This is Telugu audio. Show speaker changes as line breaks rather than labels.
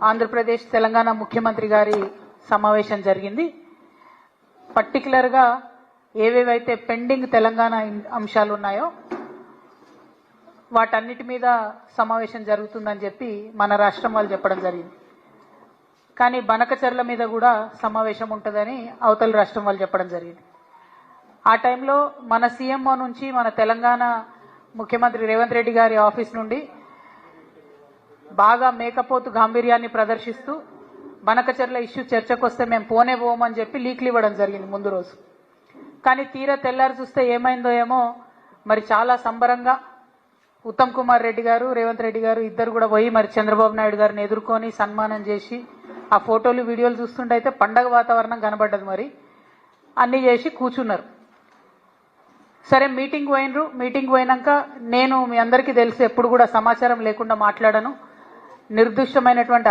ఆంధ్రప్రదేశ్ తెలంగాణ ముఖ్యమంత్రి గారి సమావేశం జరిగింది. పర్టికులర్గా ఏవేవైతే పెండింగ్ తెలంగాణ అంశాలు ఉన్నాయో వాటన్నిటి మీద సమావేశం జరుగుతుందని చెప్పి మన రాష్ట్రం వాళ్ళు చెప్పడం జరిగింది. కానీ బనకచర్ల మీద కూడా సమావేశం ఉంటుందని అవతల రాష్ట్రం వాళ్ళు చెప్పడం జరిగింది. ఆ టైంలో మన సీఎంఓ నుంచి మన తెలంగాణ ముఖ్యమంత్రి రేవంత్ రెడ్డి గారి ఆఫీస్ నుండి బాగా మేకపోతు గాంభీర్యాన్ని ప్రదర్శిస్తూ బనకచర్ల ఇష్యూ చర్చకు వస్తే మేము పోమని చెప్పి లీక్లు ఇవ్వడం జరిగింది ముందు రోజు. కానీ తీరా తెల్లారి చూస్తే ఏమైందో ఏమో మరి చాలా సంబరంగా ఉత్తమ్ కుమార్ రెడ్డి గారు రేవంత్ రెడ్డి గారు ఇద్దరు కూడా పోయి మరి చంద్రబాబు నాయుడు గారిని ఎదుర్కొని సన్మానం చేసి ఆ ఫోటోలు వీడియోలు చూస్తుంటే అయితే పండగ వాతావరణం కనబడ్డది. మరి అన్నీ చేసి కూర్చున్నారు. సరే మీటింగ్ పోయినరు. మీటింగ్ పోయినాక నేను మీ అందరికీ తెలుసు ఎప్పుడు కూడా సమాచారం లేకుండా మాట్లాడను. నిర్దిష్టమైనటువంటి